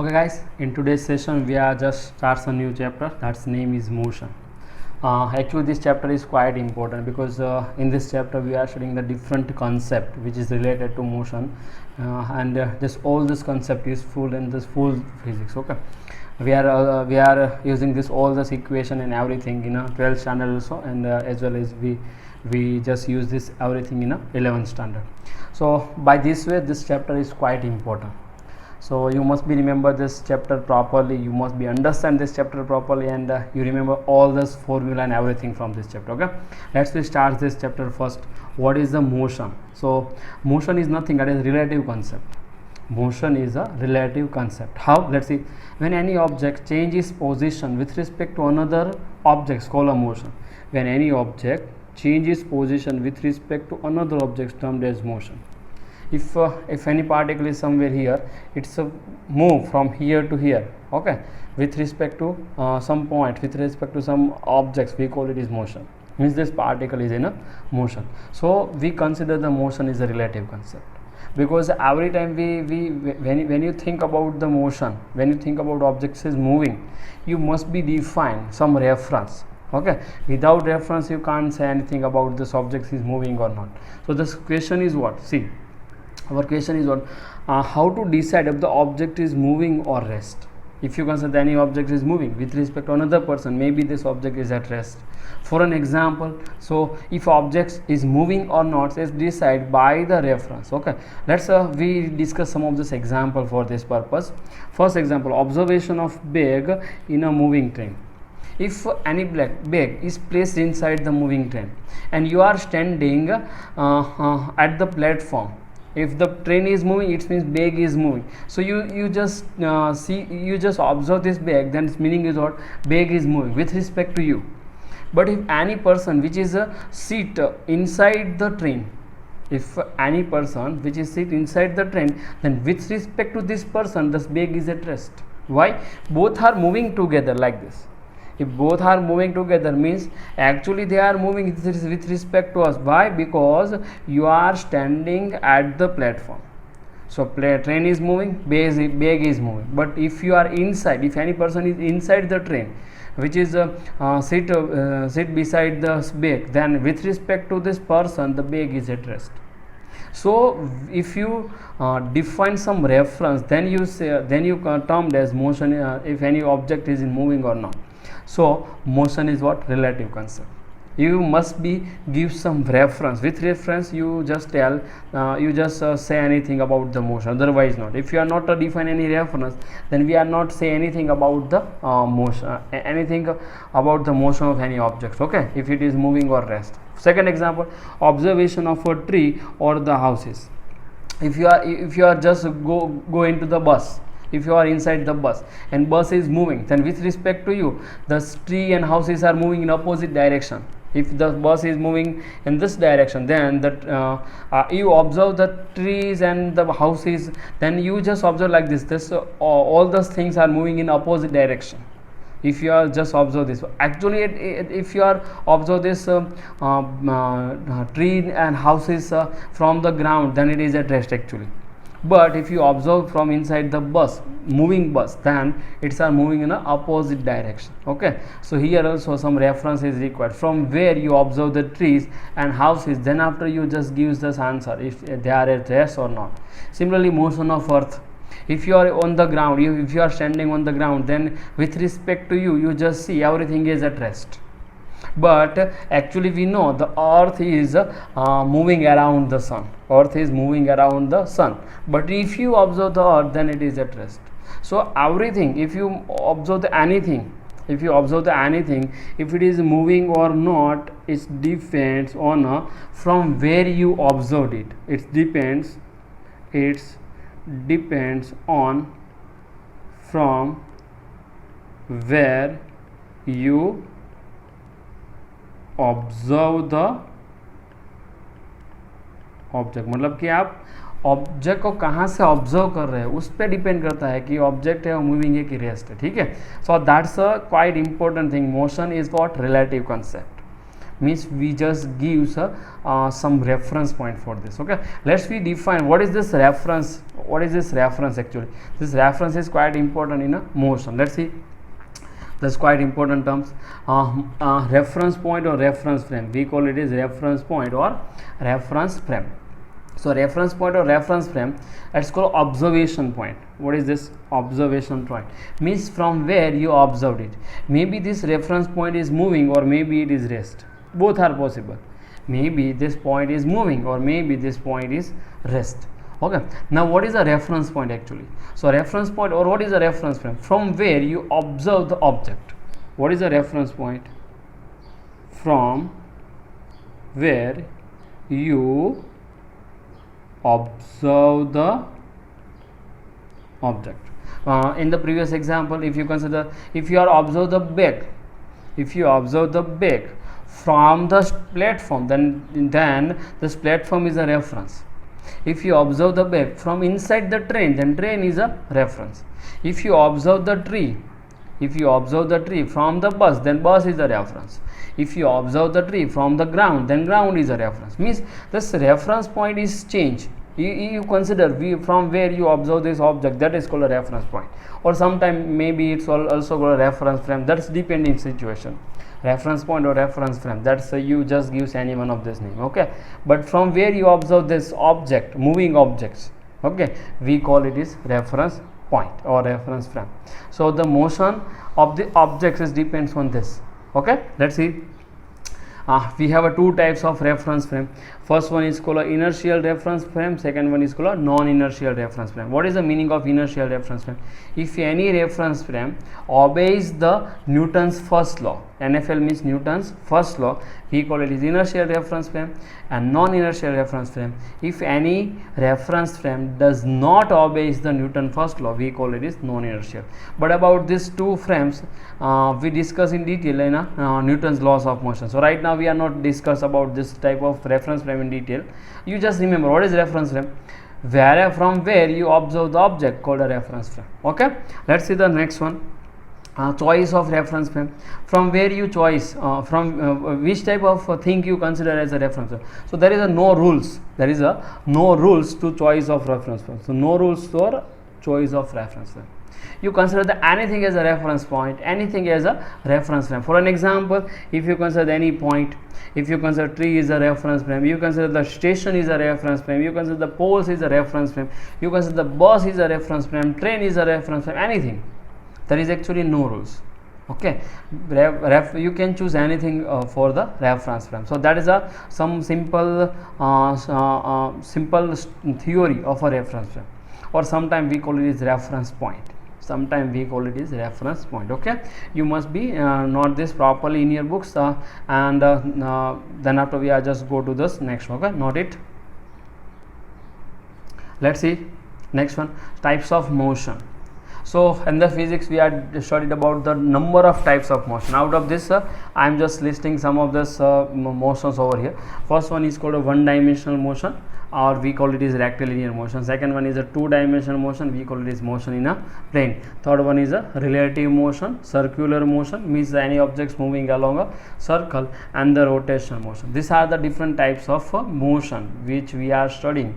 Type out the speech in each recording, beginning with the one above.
Okay guys, in today's session we are just starts a new chapter that's name is motion. Actually this chapter is quite important because in this chapter we are studying the different concept which is related to motion and this all this concept is full in this full physics. Okay, we are using this all this equation and everything in a 12th standard also, and as well as we just use this everything in a 11th standard. So by this way this chapter is quite important. So you must be remember this chapter properly, you must be understand this chapter properly, and you remember all this formula and everything from this chapter. Okay, let's start this chapter first. What is the motion? So motion is nothing but is relative concept. Motion is a relative concept. How? Let's see. When any object changes position with respect to another object, called a motion. When any object changes position with respect to another object, termed as motion. If any particle is somewhere here, it's a move from here to here, okay, with respect to some point, with respect to some objects, we call it is motion. Means this particle is in a motion. So we consider the motion is a relative concept, because every time when you think about the motion, when you think about objects is moving, you must be define some reference. Okay, without reference you can't say anything about this object is moving or not. So this question is what? See, our question is what? How to decide if the object is moving or rest. If you consider any object is moving with respect to another person, maybe this object is at rest. For an example, so if object is moving or not is decided by the reference. Okay, let's we discuss some of this example for this purpose. First example, observation of bag in a moving train. If any bag is placed inside the moving train and you are standing at the platform, if the train is moving, it means bag is moving. So you just you just observe this bag, then its meaning is what? Bag is moving with respect to you. But if any person which is a seat inside the train, if any person which is sit inside the train, then with respect to this person, this bag is at rest. Why? Both are moving together like this. If both are moving together means actually they are moving with respect to us. Why? Because you are standing at the platform. So train is moving, bag is moving. But if you are inside, if any person is inside the train, which is sit beside the bag, then with respect to this person, the bag is at rest. So if you define some reference, then you say, then you termed as motion if any object is in moving or not. So motion is what? Relative concept. You must be give some reference. With reference you just tell you just say anything about the motion, otherwise not. If you are not define any reference, then we are not say anything about the motion, anything about the motion of any object. Okay, if it is moving or rest. Second example, observation of a tree or the houses. If you are just go into the bus, if you are inside the bus and bus is moving, then with respect to you, the tree and houses are moving in opposite direction. If the bus is moving in this direction, then that you observe the trees and the houses, then you just observe like this all those things are moving in opposite direction. If you are just observe this, actually if you are observe this tree and houses from the ground, then it is at rest actually. But if you observe from inside the bus, moving bus, then it's are moving in a opposite direction. Okay, so here also some reference is required from where you observe the trees and houses, then after you just gives this answer if they are at rest or not. Similarly, motion of earth. If you are on the ground, if you are standing on the ground, then with respect to you, you just see everything is at rest. But actually we know the earth is moving around the sun. Earth is moving around the sun. But if you observe the earth, then it is at rest. So everything, if you observe anything, if it is moving or not, it depends on from where you observed it. It depends on from where you observe the object. मतलब कि आप object को कहाँ से observe कर रहे हैं उस पर डिपेंड करता है कि ऑब्जेक्ट है मूविंग है कि रेस्ट है. ठीक है, so that's a quite important thing. Motion is what? Relative concept. means we just gives some reference point for this. Okay, let's we define what is this reference. What is this reference actually? This reference is quite important in a motion. Let's see. That's quite important terms. Reference point or reference frame, we call it as reference point or reference frame. So reference point or reference frame, let's call observation point. What is this observation point? Means from where you observed it. Maybe this reference point is moving or maybe it is rest. Both are possible. Maybe this point is moving or maybe this point is rest. Okay, now what is a reference point actually? So reference point or what is a reference frame? From where you observe the object. What is a reference point? From where you observe the object. In the previous example, if you consider, if you are observe the bag, if you observe the bag from the platform, then this platform is a reference. If you observe the bag from inside the train, then train is a reference. If you observe the tree, from the bus, then bus is a reference. If you observe the tree from the ground, then ground is a reference. Means this reference point is changed. You consider from where you observe this object, that is called a reference point. Or sometime maybe it's also called a reference frame. That's depending situation. Reference point or reference frame, that's you just gives any one of this name. Okay, but from where you observe this object, moving objects, okay, we call it is reference point or reference frame. So the motion of the objects is depends on this. Okay, let's see. We have two types of reference frame. First one is called inertial reference frame, second one is called non-inertial reference frame. What is the meaning of inertial reference frame? If any reference frame obeys the Newton's first law, NFL means Newton's first law, we call it is inertial reference frame. And non-inertial reference frame, if any reference frame does not obeys the Newton's first law, we call it is non-inertial. But about these two frames we discuss in detail in Newton's laws of motion. So right now we are not discuss about this type of reference frame in detail. You just remember what is reference frame, from where you observe the object called a reference frame. Okay, let's see the next one. Choice of reference frame, from where you choice, which type of thing you consider as a reference frame. So there is no rules, no rules to choice of reference frame. So no rules for choice of reference frame. You consider anything as a reference point, anything as a reference frame. For an example, if you consider any point, if you consider tree is a reference frame, you consider the station is a reference frame, you consider the poles is a reference frame, you consider the bus is a reference frame, train is a reference frame, anything. There is actually no rules. Okay, you can choose anything for the reference frame. So that is some simple theory of a reference frame, or sometimes we call it is reference point. Okay, you must be note this properly in your books, and then after we are just go to this next one. Okay, note it. Let's see next one, types of motion. So in the physics we had studied about the number of types of motion. Out of this I am just listing some of this motions over here. First one is called a one-dimensional motion, or we call it is rectilinear motion. Second one is a two-dimensional motion, we call it is motion in a plane. Third one is a relative motion, circular motion, means any objects moving along a circle, and the rotational motion. These are the different types of motion which we are studying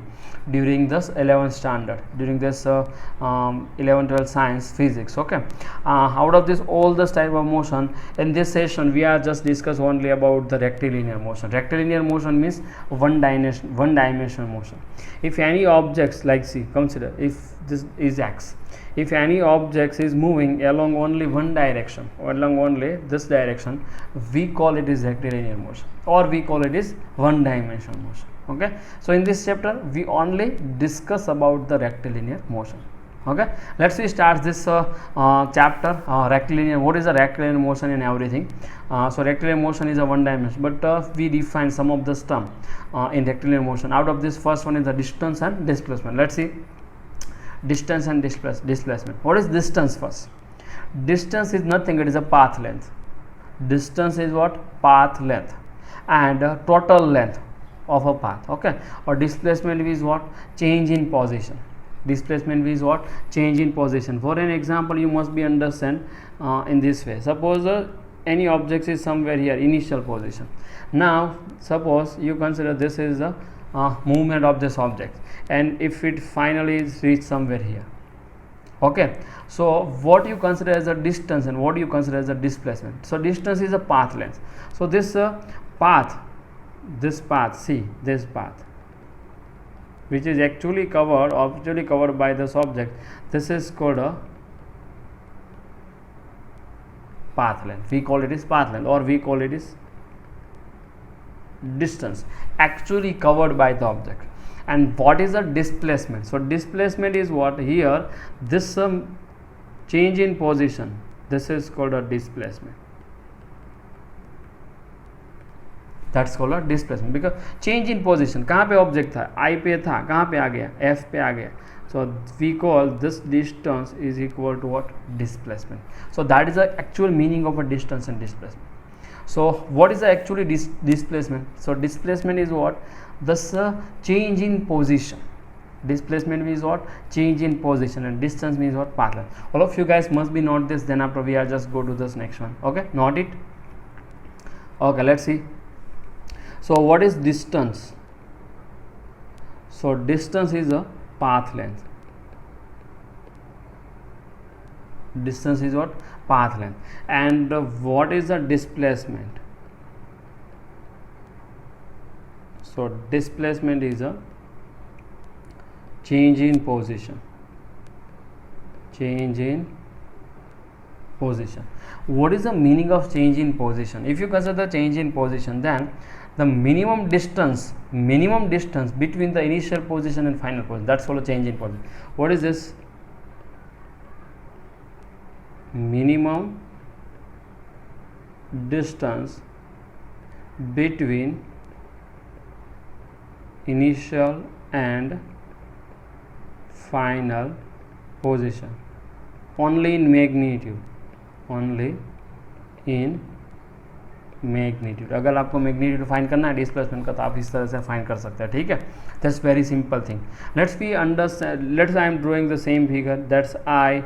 during this 11th standard, during this 11-12 science physics. Okay, out of this all this type of motion, in this session we are just discuss only about the rectilinear motion. Rectilinear motion means one dimensional motion. If any objects, like see, consider if this is x, if any object is moving along only one direction or along only this direction, we call it is rectilinear motion, or we call it is one dimensional motion. Okay, so in this chapter we only discuss about the rectilinear motion. Okay, let's start this chapter, rectilinear. What is a rectilinear motion and everything? So rectilinear motion is a one dimension, but we define some of this term in rectilinear motion. Out of this, first one is the distance and displacement. Let's see distance and displacement. What is distance first? Distance is nothing, it is a path length. Distance is what? Path length, and total length of a path. Okay, or displacement is what? Change in position. Displacement is what? Change in position. For an example, you must be understand in this way. Suppose any object is somewhere here, initial position. Now suppose you consider this is the movement of this object, and if it finally is reached somewhere here. Okay, so what you consider as a distance and what you consider as a displacement? So distance is a path length. So this path, this path, see this path, which is actually covered by this object, this is called a path length. We call it is path length, or we call it is distance actually covered by the object. And what is the displacement? So displacement is what here, this change in position, this is called a displacement. That's called a displacement, because change in position, कहाँ पे object था, I पे था, कहाँ पे आ गया, F पे आ गया. So we call this distance is equal to what? Displacement. So that is the actual meaning of a distance and displacement. So what is the actually displacement? So displacement is what? This change in position. Displacement means what? Change in position, and distance means what? Path length. All of you guys must be note this, then after we are just go to this next one. Okay, note it. Okay, let's see. So what is distance? So distance is a path length. Distance is what? Path length. And what is the displacement? So displacement is a change in position. Change in position. What is the meaning of change in position? If you consider the change in position, then the minimum distance between the initial position and final position, that's called a change in position. What is this? Minimum distance between initial and final position, only in magnitude. Only in magnitude. अगर आपको magnitude find करना है displacement का, तो आप इस तरह से फाइंड कर सकते हैं. ठीक है, that's very simple thing. Let's be understand. Let's I am drawing the same figure. That's I,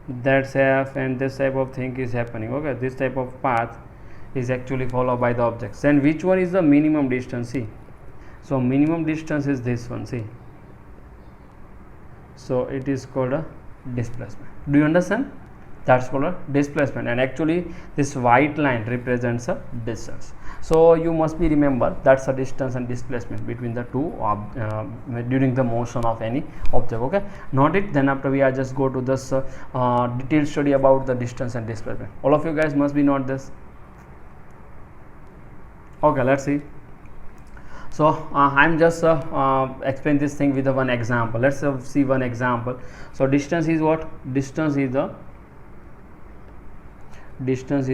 that's F, and this type of thing is happening. Okay, this type of path is actually followed by the objects. Then which one is the minimum distance? See, so minimum distance is this one. See, so it is called a displacement. Do you understand? That's called a displacement, and actually this white line represents a distance. So you must be remember that's a distance and displacement between the two during the motion of any object. Okay, note it. Then after we are just go to this detailed study about the distance and displacement. All of you guys must be note this. Okay, let's see. So I'm just explain this thing with one example. Let's see one example. So distance is what? Distance is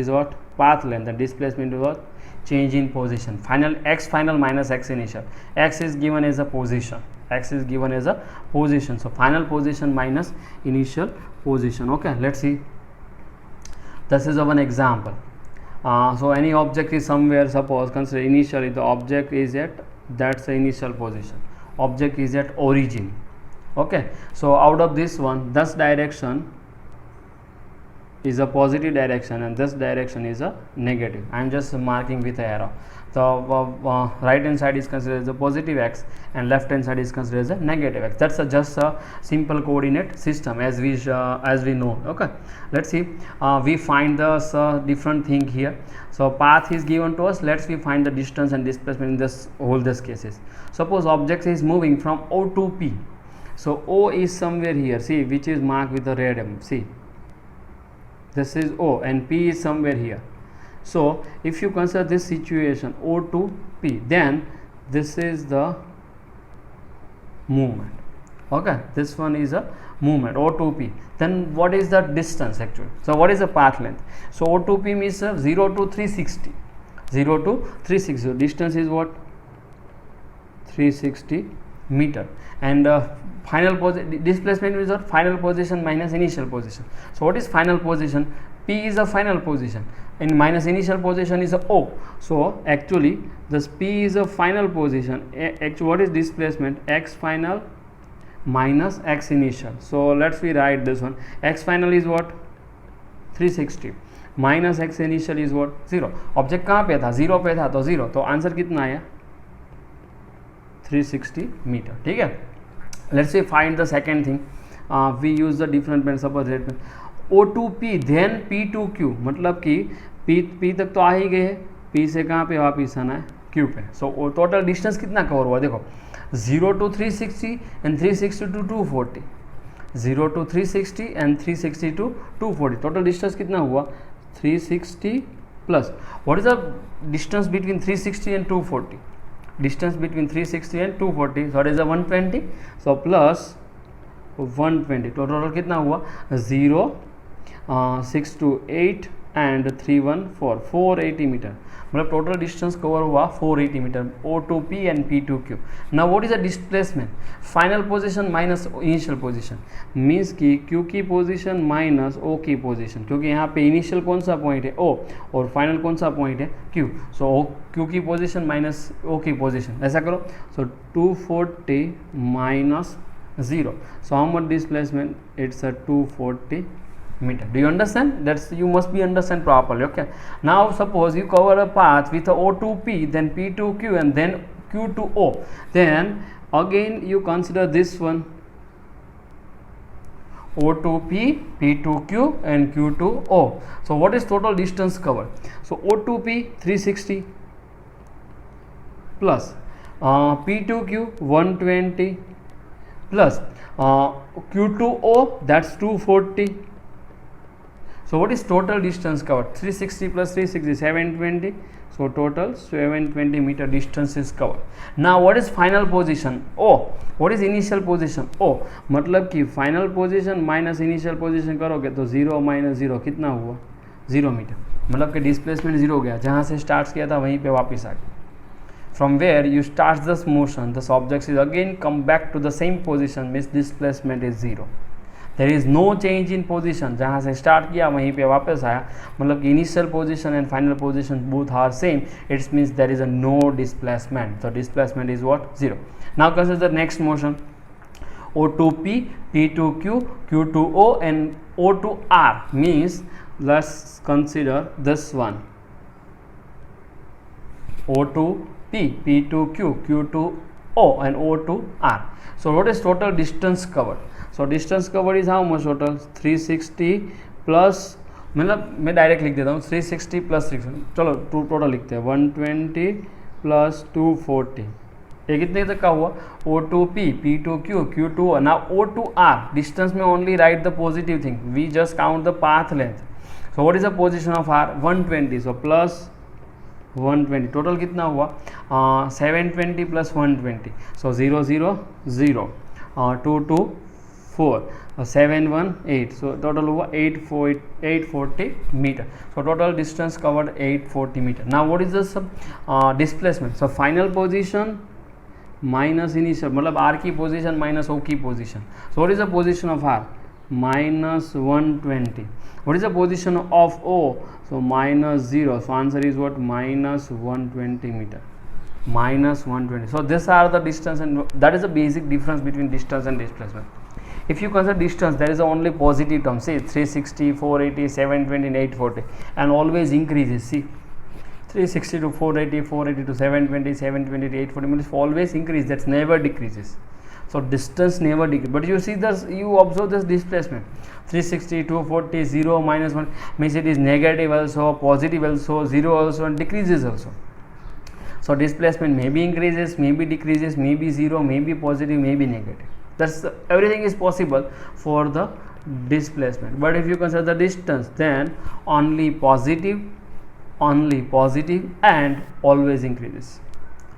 what? Path length. And displacement is what? Change in position. Final x final minus x initial. X is given as a position. X is given as a position. So final position minus initial position. Okay, let's see. This is one example. So any object is somewhere, suppose consider initially the object is at, that's the initial position, object is at origin. Okay, so out of this one, this direction is a positive direction and this direction is a negative. I am just marking with an arrow. The right hand side is considered as a positive x and left hand side is considered as a negative x. That's just a simple coordinate system as we know. Okay, let's see. We find the different thing here. So path is given to us. Let's we find the distance and displacement in this all these cases. Suppose object is moving from O to P. So O is somewhere here. See, which is marked with a red M. See, this is O and P is somewhere here. So if you consider this situation O to P, then this is the movement. Okay, this one is a movement O to P. Then what is the distance actually? So what is the path length? So O to P means 0 to 360. 0 to 360. So distance is what? 360 meter. And final displacement is what? Final position minus initial position. So what is final position? P is a final position and minus initial position is a O. So actually this P is a final position. Actually what is displacement? X final minus x initial. So let's we write this one. X final is what? 360. Minus x initial is what 0। Object कहाँ पे था 0 पे था तो 0, तो answer कितना आया 360 metre. ठीक है, let's see find the second thing, we use the different pen, suppose rate में O2P देन P2Q, मतलब कि P तक तो आ ही गए, P से कहाँ पे वापिस आना है Q पे। सो टोटल डिस्टेंस कितना कवर हुआ देखो, 0 to 360 and 360 to 240, 0 to 360 and 360 to 240, total distance कितना हुआ 360 plus what is the distance between 360 and 240, distance between 360 and 240 what is the 120, so plus 120, तो टोटल कितना हुआ 0 6 to 8 एंड 3 1 4 480 मीटर, मतलब टोटल डिस्टेंस कवर हुआ 480 metre O2P and P2Q। Now what is the displacement, final position minus initial position, means कि Q की position minus O की position, क्योंकि यहाँ पे इनिशियल कौन सा पॉइंट है O और फाइनल कौन सा पॉइंट है Q, सो Q की पोजीशन माइनस O की पोजीशन, ऐसा करो, सो 240 minus 0, so how much displacement, it's a 240 meter. Do you understand? That's, you must be understand properly. Okay, now suppose you cover a path with a O2P then P2Q and then Q to O, then again you consider this one O2P, P2Q and Q to O. So what is total distance covered? So O2P 360 plus P2Q 120 plus Q2O, that's 240. So what is total distance covered? 360 plus 360 720, so total 720 meter distance is covered. Now what is final position O, what is initial position O, मतलब कि final position minus initial position करोगे तो 0 minus 0 कितना हुआ 0 metre, मतलब कि displacement 0 हो गया, जहाँ से स्टार्ट किया था वहीं पे वापस आ गया। From where you start this motion, this object is again come back to the same position, means displacement is 0. There is no change in position, जहाँ से start किया वहीं पे वापस आया, मतलब कि initial position and final position both are same, it means there is a no displacement, so displacement is what 0. Now consider the next motion, O2P, P2Q, Q2O and O2R, means let's consider this one, O2P, P2Q, Q2O and O2R. So what is total distance covered? So distance covered is how much total 360 plus, मतलब मैं direct लिख देता हूँ 360 plus 6, चलो total लिखते हैं 120 plus 240, ये कितने तक का हुआ O2P, P2Q, Q2O. Now O2R, distance में only write the positive thing, we just count the path length. So what is the position of R? 120, so plus 120, total कितना हुआ 720 प्लस 120, सो 0 0 0 2 2 4 7 1 8, सो टोटल हुआ 840 metre, so total distance covered 840 metre. Now what is the displacement, so final position minus initial, मतलब R की position minus O की position, so what is the position of R minus 120. What is the position of O? So minus 0. So answer is what? Minus 120 meter. Minus 120. So these are the distance, and that is the basic difference between distance and displacement. If you consider distance, there is only positive term. See 360, 480, 720 and 840, and always increases. See 360 to 480, 480 to 720, 720 to 840 means always increase. That's never decreases. So distance never decrease, but you see this, you observe this displacement 360, 240, 0, minus 1 means it is negative also, positive also, 0 also and decreases also. So displacement maybe increases, maybe decreases, maybe 0, maybe positive, maybe negative. That's everything is possible for the displacement. But if you consider the distance, then only positive and always increases.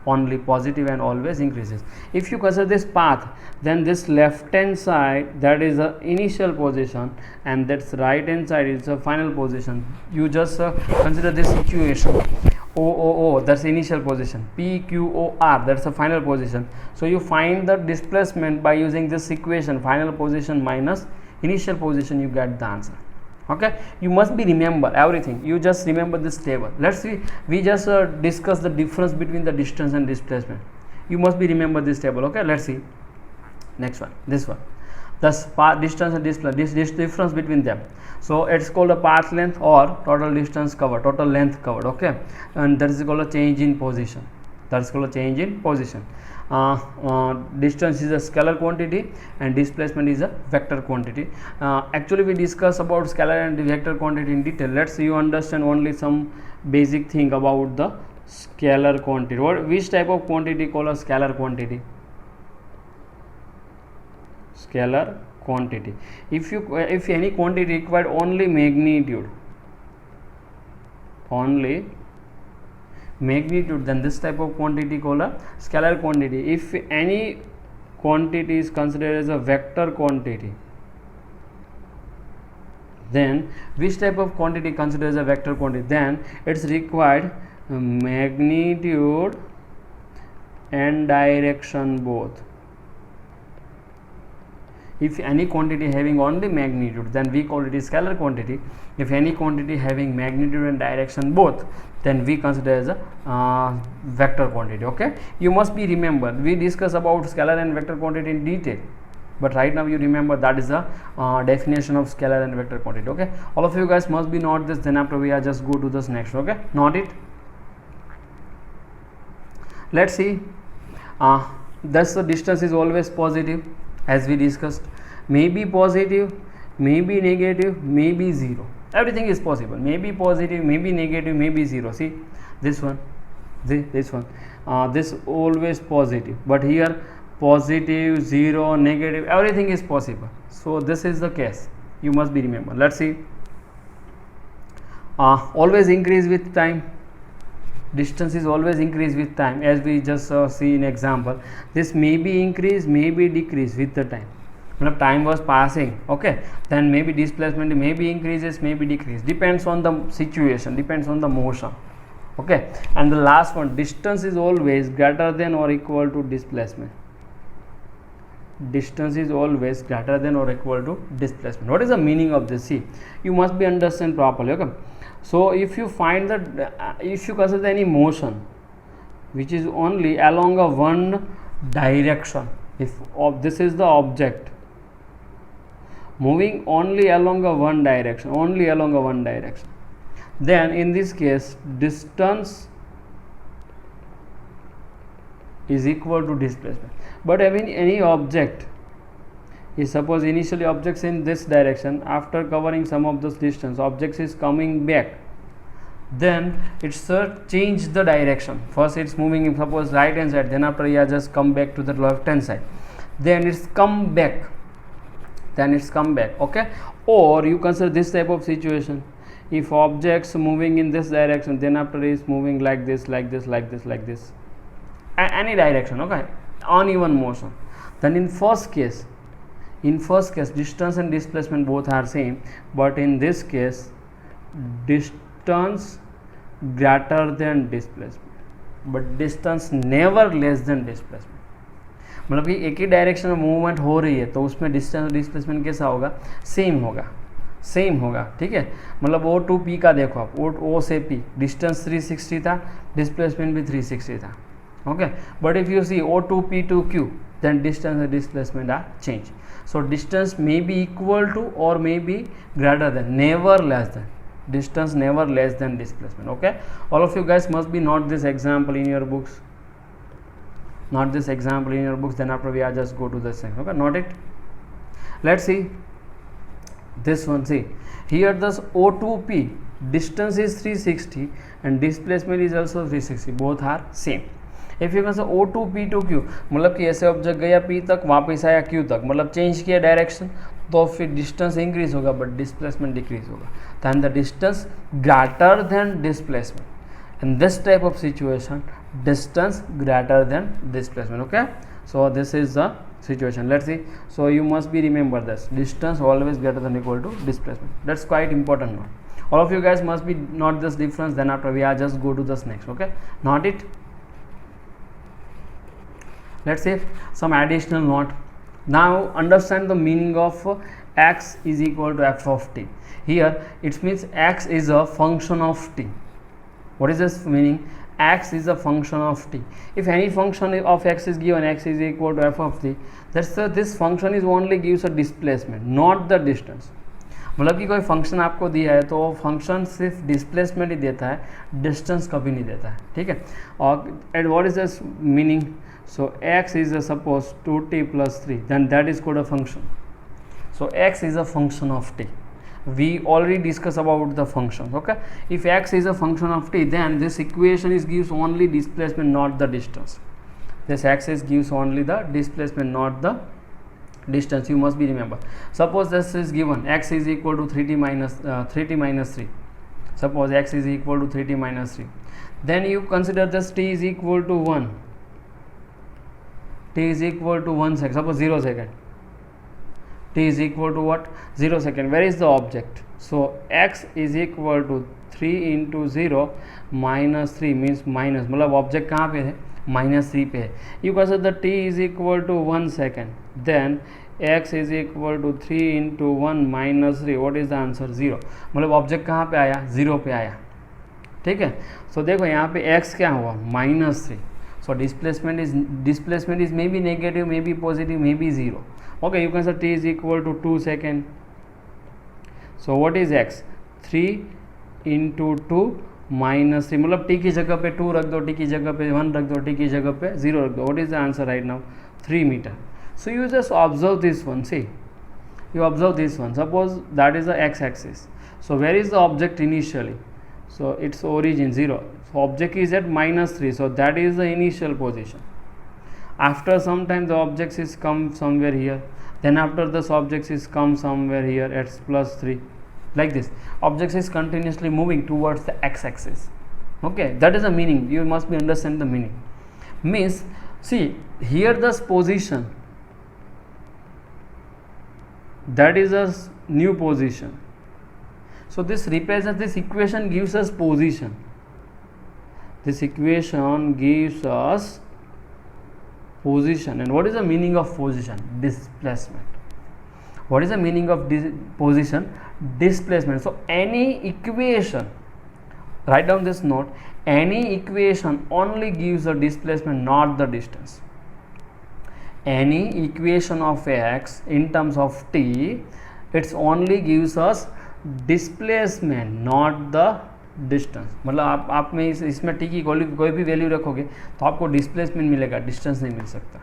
Only positive and always increases. If you consider this path, then this left hand side, that is the initial position, and that's right hand side is the final position. You just consider this equation, O, that's initial position, PQOR, that's the final position. So you find the displacement by using this equation, final position minus initial position, you get the answer. Okay, you must be remember everything, you just remember this table. Let's see, we just discuss the difference between the distance and displacement. You must be remember this table. Okay, let's see next one, this one. Thus path distance and this difference between them. So it's called a path length or total distance covered, total length covered. Okay, and that is called a change in position. That's called a change in position. Distance is a scalar quantity and displacement is a vector quantity. Actually we discuss about scalar and vector quantity in detail. Let's you understand only some basic thing about the scalar quantity. Which type of quantity called a scalar quantity? Scalar quantity. If any quantity required only magnitude, then this type of quantity called a scalar quantity. If any quantity is considered as a vector quantity, then which type of quantity considered as a vector quantity? Then it's required magnitude and direction both. If any quantity having only magnitude, then we call it a scalar quantity. If any quantity having magnitude and direction both, then we consider as a vector quantity. Okay, you must be remember, we discuss about scalar and vector quantity in detail, but right now you remember that is the definition of scalar and vector quantity. Okay, all of you guys must be note this, then after we are just go to this next. Okay, note it. Let's see. Thus the distance is always positive, as we discussed. Maybe positive, maybe negative, maybe zero. Everything is possible. Maybe positive, maybe negative, maybe zero. See this one, this one. This always positive, but here positive, zero, negative, everything is possible. So this is the case. You must be remember. Let's see. Always increase with time. Distance is always increase with time, as we just see in example. This may be increase, may be decrease with the time. When time was passing, okay, then maybe displacement maybe increases, maybe decrease, depends on the situation, depends on the motion. Okay, and the last one, distance is always greater than or equal to displacement. Distance is always greater than or equal to displacement. What is the meaning of this? See, you must be understand properly. Okay, so if you find that if you consider any motion which is only along a one direction, if this is the object moving only along a one direction, then in this case distance is equal to displacement. But any object is, suppose initially objects in this direction, after covering some of this distance objects is coming back, then it's change the direction. First it's moving in suppose right hand side, then after you just come back to the left hand side, then it's come back, okay. Or you consider this type of situation, if objects moving in this direction, then after is moving like this, any direction, okay, uneven motion, then in first case distance and displacement both are same, but in this case distance greater than displacement, but distance never less than displacement. मतलब कि एक ही direction में movement हो रही है तो उसमें distance displacement कैसा होगा? सेम होगा, ठीक है। मतलब ओ टू पी का देखो आप, ओ से पी डिस्टेंस 360 था, डिस्प्लेसमेंट भी 360 था, okay. But if you see O to P to Q, then distance and displacement are changed. So distance may be equal to or may be greater than, never less than. Distance never less than displacement, okay. All of you guys must be note this example in your books, then after we are just go to the second, okay, note it. Let's see this one. See here, this O2P distance is 360 and displacement is also 360, both are same. If you can say O2P to Q, मतलब कि ऐसे object गया P तक, वापस आया Q तक, मतलब change किया डायरेक्शन, तो फिर डिस्टेंस इंक्रीज होगा बट डिस्प्लेसमेंट डिक्रीज होगा, then the distance greater than displacement. In this type of situation distance greater than displacement, okay. So this is the situation. Let's see. So you must be remember this, distance always greater than equal to displacement. That's quite important now. All of you guys must be note this difference, then after we are just go to this next, okay. Note it. Let's say some additional note. Now understand the meaning of x is equal to f of t. Here it means x is a function of t. What is this meaning? x is a function of t. If any function of x is given, x is equal to f of t, that's this function is only gives a displacement, not the distance. मतलब कि कोई function आपको दिया है तो वो function सिर्फ displacement ही देता है, डिस्टेंस कभी नहीं देता है, ठीक है. और and what is this meaning? So x is suppose 2t plus 3, then that is called a function. So x is a function of t. We already discussed about the functions. Okay, if x is a function of t, then this equation is gives only displacement, not the distance. This x is gives only the displacement, not the distance. You must be remember. Suppose this is given, x is equal to 3t minus 3. Suppose x is equal to 3t minus 3. Then you consider this t is equal to 1. T is equal to 1 second. Suppose 0 second. T is equal to what? 0 second. Where is the object? So x is equal to 3 into 0 minus 3 means minus, मतलब object कहाँ पे है? -3 पे है. You consider t is equal to 1 second. Then x is equal to 3 into 1 minus 3. What is the answer? 0. मतलब object कहाँ पे आया? 0 पे आया, ठीक है. सो देखो यहाँ पे x क्या हुआ? -3. So displacement is maybe negative, maybe positive, maybe 0. Okay, you can say t is equal to 2 second. So what is x? 3 into 2 minus 3. मतलब t की जगह पे 2 रख दो, t की जगह पे 1 रख दो, t की जगह पे 0 रख दो. What is the answer right now? 3 meter. So you just observe this one. See, you observe this one. Suppose that is the x-axis. So where is the object initially? So its origin 0. So object is at -3. So that is the initial position. After some time the object is come somewhere here, then after this object is come somewhere here at +3, like this. Object is continuously moving towards the x-axis. Okay, that is the meaning. You must be understand the meaning. Means, see here this position, that is a new position. So this represents, this equation gives us position. This equation gives us position. And what is the meaning of position? Displacement. What is the meaning of position? Displacement. So any equation, write down this note, any equation only gives a displacement, not the distance. Any equation of x in terms of t, it's only gives us displacement, not the distance. मतलब आप में इसमें T की कोई भी value रखोगे तो आपको डिस्प्लेसमेंट मिलेगा, डिस्टेंस नहीं मिल सकता.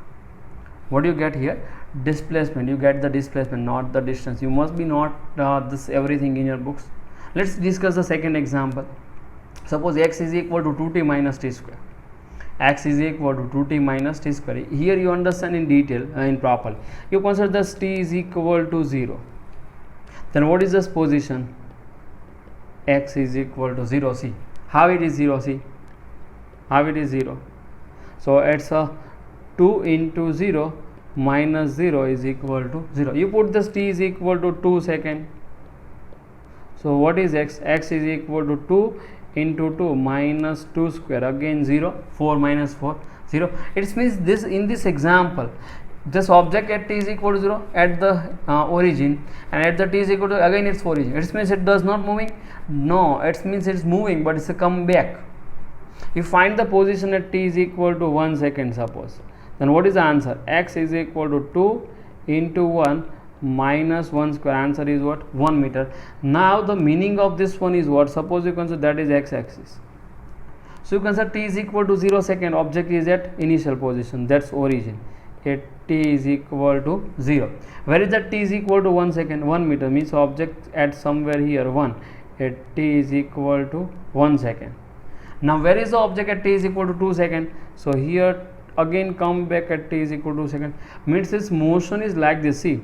What you get here? Displacement. You get the displacement, not the distance. You must be not this everything in your books. Let's discuss the second example. Suppose x is equal to 2t minus t square. X is equal to 2t minus t square. Here you understand in detail, in properly. You consider this t is equal to 0. Then what is this position? X is equal to 0. See how it is 0. See how it is 0. So it's a 2 into 0 minus 0 is equal to 0. You put this t is equal to 2 second. So what is x? X is equal to 2 into 2 minus 2 square, again 0. 4 minus 4, 0. It means this, in this example, this object at t is equal to 0 at the origin, and at the t is equal to again its origin. It means it does not moving. No, it means it's moving, but it's a come back. You find the position at t is equal to 1 second suppose. Then what is the answer? X is equal to 2 into 1 minus 1 square. Answer is what? 1 meter. Now the meaning of this one is what? Suppose you consider that is x-axis. So you consider t is equal to 0 second. Object is at initial position. That's origin. At t is equal to 0. Where is that t is equal to 1 second? 1 meter means object at somewhere here 1. At t is equal to 1 second. Now where is the object at t is equal to 2 second? So here again come back at t is equal to 2 second. Means this motion is like this. See,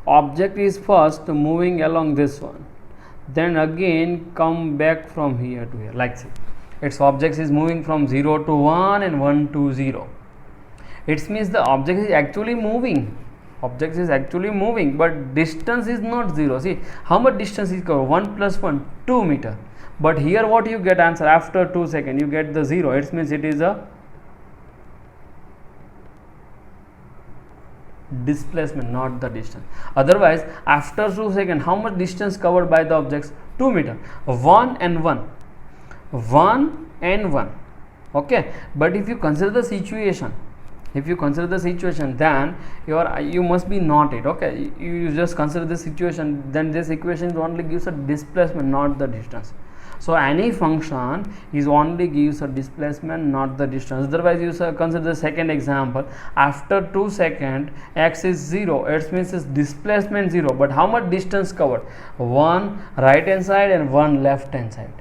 object is first moving along this one, then again come back from here to here, like see. Its object is moving from 0 to 1 and 1 to 0. It means the object is actually moving. Object is actually moving, but distance is not 0. See how much distance is covered? 1 plus 1, 2 meter. But here what you get answer after 2 seconds? You get the 0. It means it is a displacement, not the distance. Otherwise, after 2 seconds, how much distance covered by the objects? 2 meter. 1 and 1. 1 and 1. Okay, but if you consider the situation, then you must be not it. Okay, you just consider the situation, then this equation only gives a displacement, not the distance. So any function is only gives a displacement, not the distance. Otherwise, you consider the second example. After 2 seconds, x is 0. It means its displacement 0. But how much distance covered? 1 right hand side and 1 left hand side.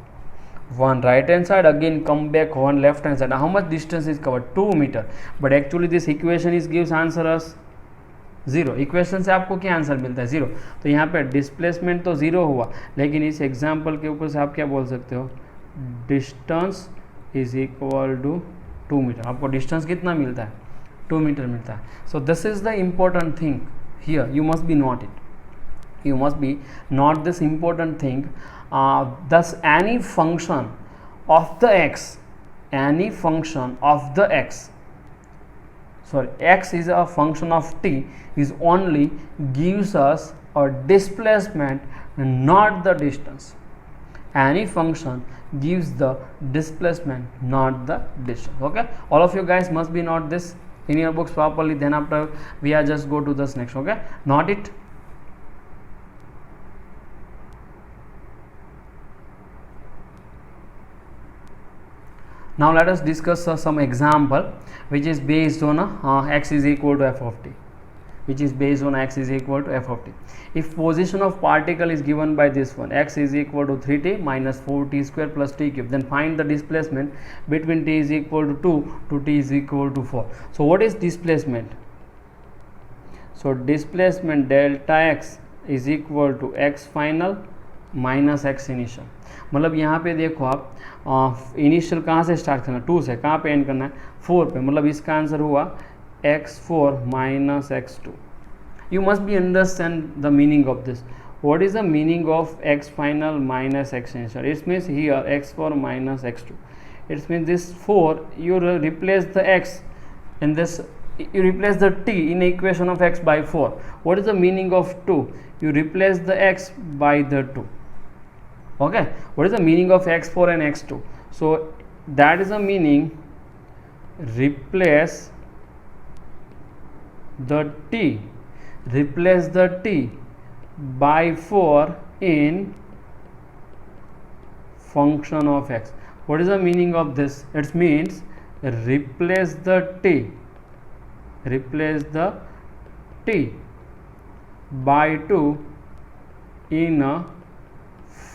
1 right hand side, again come back 1 left hand side. How much distance is covered? 2 meter. But actually this equation is gives answer as 0. Equation से आपको क्या answer मिलता है? 0. तो यहाँ पे displacement तो 0 हुआ, लेकिन इस एग्जाम्पल के ऊपर से आप क्या बोल सकते हो? Distance is equal to 2 metre. आपको डिस्टेंस कितना मिलता है? 2 मीटर मिलता है. So this is the important thing here. You must be not it. You must be not this important thing. Thus any function of the x, x is a function of t, is only gives us a displacement, not the distance. Any function gives the displacement, not the distance. Okay, all of you guys must be not this in your books properly. Then after we are just go to this next. Okay, not it. Now let us discuss some example which is based on x is equal to f of t. If position of particle is given by this one, x is equal to 3t minus 4t square plus t cube, then find the displacement between t is equal to 2 to t is equal to 4. So what is displacement? So displacement delta x is equal to x final minus x initial. मतलब यहाँ पे देखो आप initial कहाँ से start करना है? 2 से. कहाँ पे एंड करना है? 4 पे. मतलब इसका आंसर हुआ x4 minus x2. You must be understand the meaning of this. What is the meaning of x final minus x initial? It's means here x4 minus x2. It's means this 4 you replace the x in this, you replace the t in equation of x by 4. What is the meaning of 2? You replace the x by the 2. Okay, what is the meaning of x4 and x2? So that is the meaning, replace the t by 4 in function of x. What is the meaning of this? It means replace the t by 2 in a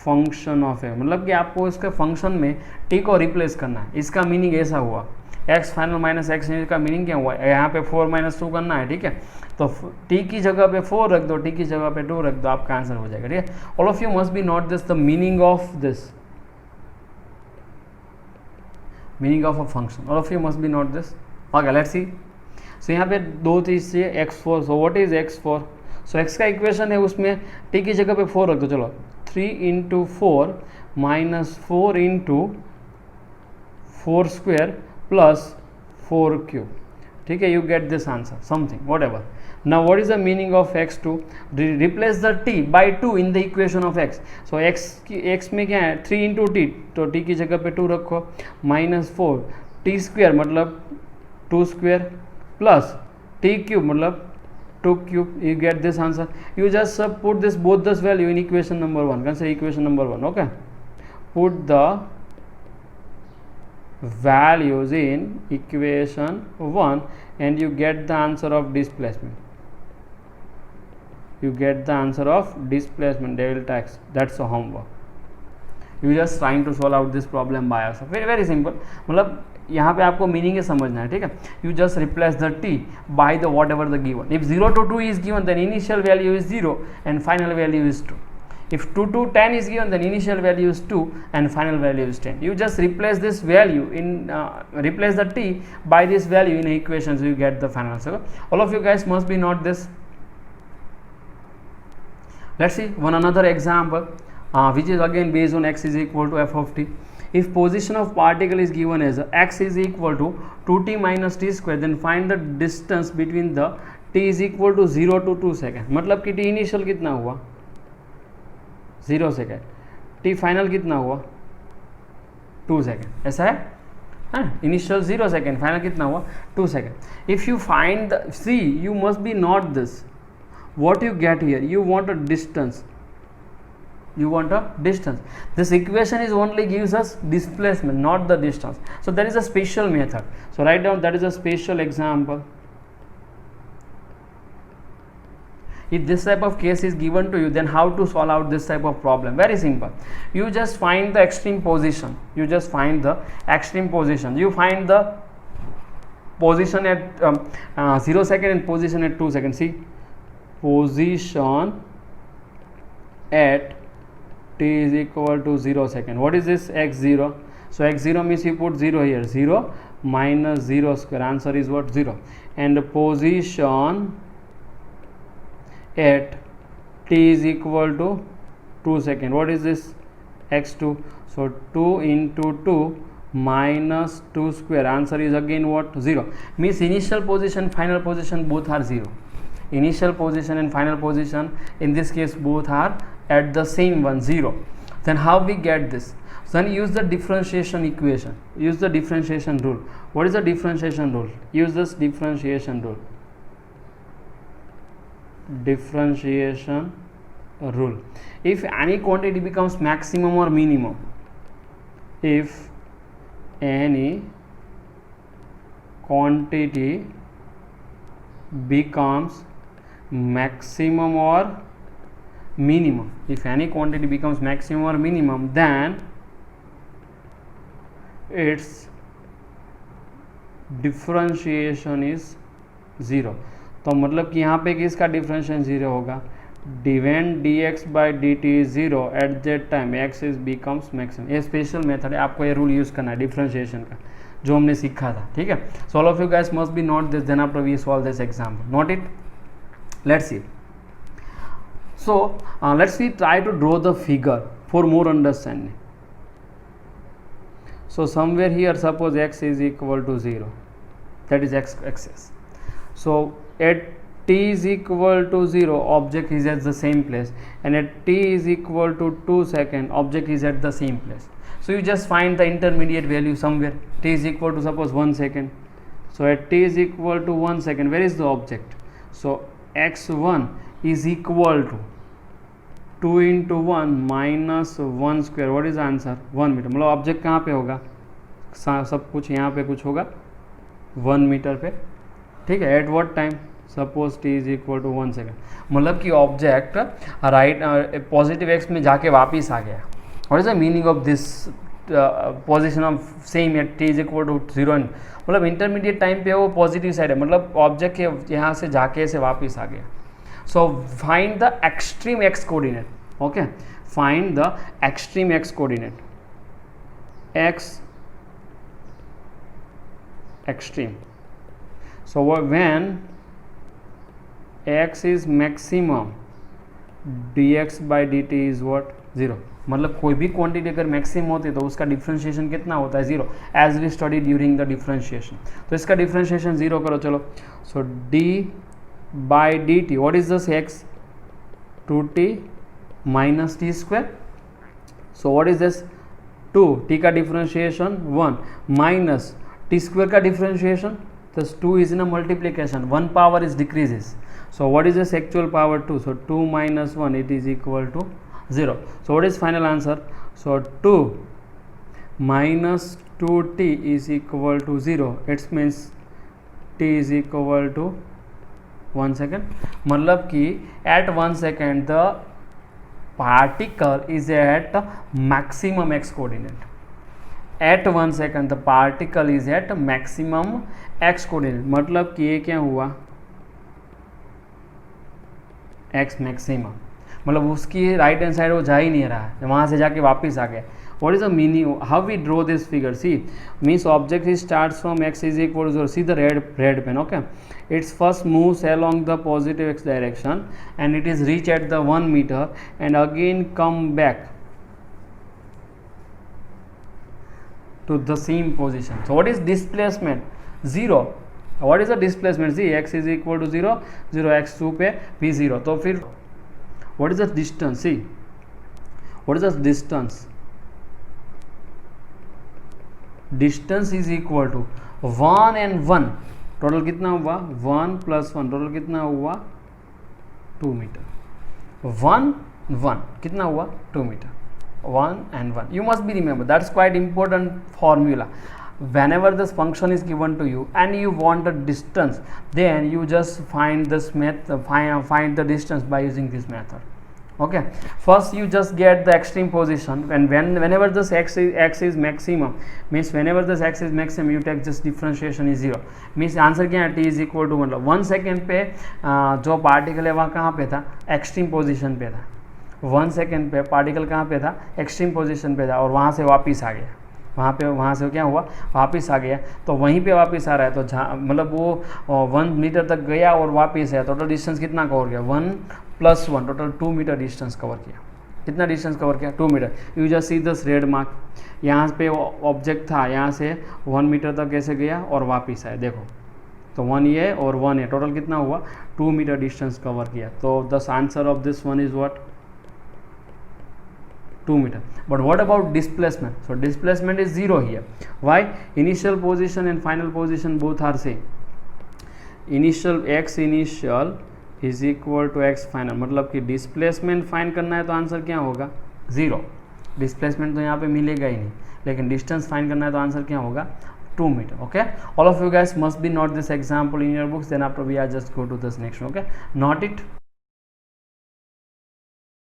function of है. मतलब कि आपको इसके function में t को replace करना है. इसका मीनिंग ऐसा हुआ. x फाइनल माइनस एक्स का मीनिंग क्या हुआ? यहाँ पे 4 माइनस 2 करना है. ठीक है, तो t की जगह पे 4 रख दो, t की जगह पे 2 रख दो, आपका आंसर हो जाएगा. ठीक है, all of you must be note this, the meaning of this, meaning of a function. All of you must be note this. Okay, let's see. So यहाँ पे 2 चीज से x4. So what is x4? So x का equation है, उसमें t की जगह पे 4 रख दो. चलो, 3 into 4 minus 4 into 4 square plus 4 cube. ठीक है, you get this answer, something, whatever. Now what is the meaning of x2? Replace the t by 2 in the equation of x. So x में क्या है? 3 into t, तो t की जगह पे 2 रखो, minus 4 t square मतलब 2 square plus t cube मतलब 2 cube. You get this answer. You just put this both this value in equation number 1. Consider equation number 1. Okay, put the values in equation 1 and you get the answer of displacement. Delta x. That's a homework. You just trying to solve out this problem by yourself. Very very simple. मतलब यहाँ पे आपको meaning समझना है. ठीक है, you just replace the t by the what ever the given. If 0 to 2 is given, then initial value is 0 and final value is 2. If 2 to 10 is given, then initial value is 2 and final value is 10. You just replace this value in replace the t by this value in equation, so you get the final answer. All of you guys must be note this. Let's see one another example which is again based on x is equal to f of t. If position of particle is given as x is equal to 2t minus t square, then find the distance between the t is equal to 0 to 2 second, मतलब कि t initial कितना हुआ 0 second, t final कितना हुआ 2 second, ऐसा है initial 0 second, final कितना हुआ 2 second. If you find the see you must be not this, what you get here, you want a distance, you want a distance. This equation is only gives us displacement, not the distance. So that is a special method. So write down that is a special example. If this type of case is given to you, then how to solve out this type of problem? Very simple. You just find the extreme position, you just find the extreme position, you find the position at 0 second and position at 2 seconds. See, position at t is equal to 0 second. What is this? x0. So x0 means you put 0 here, 0 minus 0 square, answer is what? 0. And position at t is equal to 2 second. What is this? x2. So 2 into 2 minus 2 square, answer is again what? 0. Means initial position, final position both are 0. Initial position and final position in this case both are at the same one, 0. Then how we get this? Then use the differentiation equation, use the differentiation rule. What is the differentiation rule? Use this differentiation rule. Differentiation rule. If any quantity becomes maximum or minimum, if any quantity becomes maximum or minimum, if any quantity becomes maximum or minimum, then its differentiation is 0. तो मतलब कि यहाँ पे किसका differentiation 0 होगा? when dx by dt is 0 at that time x is becomes maximum. ये special method है, आपको ये रूल यूज करना है डिफरेंशिएशन का जो हमने सीखा था. ठीक है, so all of you guys must be note this, then after we solve this example, note it. Let's see. So let's see, try to draw the figure for more understanding. So somewhere here suppose x is equal to 0, that is x axis. So at t is equal to 0 object is at the same place, and at t is equal to 2 second object is at the same place. So you just find the intermediate value somewhere. T is equal to suppose 1 second. So at t is equal to 1 second, where is the object? So x1 is equal to 2 into 1 minus 1 square. What is the answer? 1 metre. मतलब object कहाँ पे होगा? सब कुछ यहाँ पे कुछ होगा 1 मीटर पे. ठीक है, at what time? Suppose t is equal to 1 second. मतलब कि ऑब्जेक्ट राइट पॉजिटिव एक्स में जाके वापिस आ गया. What is the meaning of this position of same at t is equal to 0? मतलब इंटरमीडिएट टाइम पे वो पॉजिटिव साइड है, मतलब ऑब्जेक्ट के यहाँ से जाके से वापिस आ गया. So find the extreme x coordinate. Okay, find the extreme x coordinate. X extreme. So when x is maximum, dx by dt is what? 0. मतलब कोई भी क्वांटिटी अगर मैक्सिमम होती है तो उसका डिफरेंशिएशन कितना होता है? 0, as we study during the differentiation. तो इसका डिफरेंशिएशन 0 करो. चलो, so d by dt, what is this? x 2t minus t square. so what is this? 2, t का डिफरेंशिएशन 1 माइनस टी स्क्वेयर का differentiation, thus 2 is in a multiplication, 1 power is decreases. So what is this actual power? 2. So 2 minus 1, it is equal to 0. So what is final answer? So 2 minus 2t is equal to 0. It means t is equal to 1 second. मतलब कि at 1 second the particle is at maximum x coordinate. At 1 second the particle is at maximum x coordinate. मतलब कि ये क्या हुआ? x maximum. मतलब उसकी right hand side वो जा ही नहीं रहा है, वहाँ से जाके वापस आ गया. What is the meaning? How we draw this figure? See, means object is starts from x is equal to 0. See the red pen. Okay, it's first moves along the positive x direction and it is reach at the 1 meter and again come back to the same position. So what is displacement? 0. What is the displacement, see x is equal to 0, 0 x2 पे भी 0, तो फिर what is the distance, see what is the distance, distance is equal to 1 and 1, total कितना हुआ 1 + 1, total कितना हुआ 2 metre, 1 1 कितना हुआ 2 metre, 1 and 1. You must be remember, that's quite important formula. Whenever this function is given to you and you want the distance, then you just find this find the distance by using this method. Okay, first you just get the extreme position, and whenever this x is maximum, means whenever this x is maximum you take this differentiation is 0, means answer क्या है, t is equal to मतलब 1 second पे जो particle है वहाँ कहाँ पे था, एक्सट्रीम पोजीशन पे था, 1 सेकेंड पे पार्टिकल कहाँ पे था, एक्सट्रीम पोजीशन पे था, और वहाँ से वापस आ गया, वहाँ से क्या हुआ, वापस आ गया, तो वहीं पे वापस आ रहा है, तो जहाँ मतलब वो 1 मीटर तक गया और वापस आया, टोटल डिस्टेंस कितना कवर किया, 1 + 1, टोटल 2 मीटर डिस्टेंस कवर किया, कितना डिस्टेंस कवर किया, 2 metre. You just see this red mark, यहाँ पे ऑब्जेक्ट था, यहाँ से 1 मीटर तक कैसे गया और वापस आया, देखो, तो 1 ये और 1 ये, टोटल कितना हुआ 2 मीटर डिस्टेंस कवर किया. तो the answer of this one is what, 2 meter. But what about displacement? So displacement is 0 here. Why? Initial position and final position both are same. x initial is equal to x final, मतलब कि displacement find करना है तो answer क्या होगा 0. Displacement तो यहाँ पे मिलेगा ही नहीं, लेकिन डिस्टेंस फाइंड करना है तो आंसर क्या होगा 2 meter. Okay, all of you guys must be note this example in your books, then after we are just go to this next one. Okay, note it.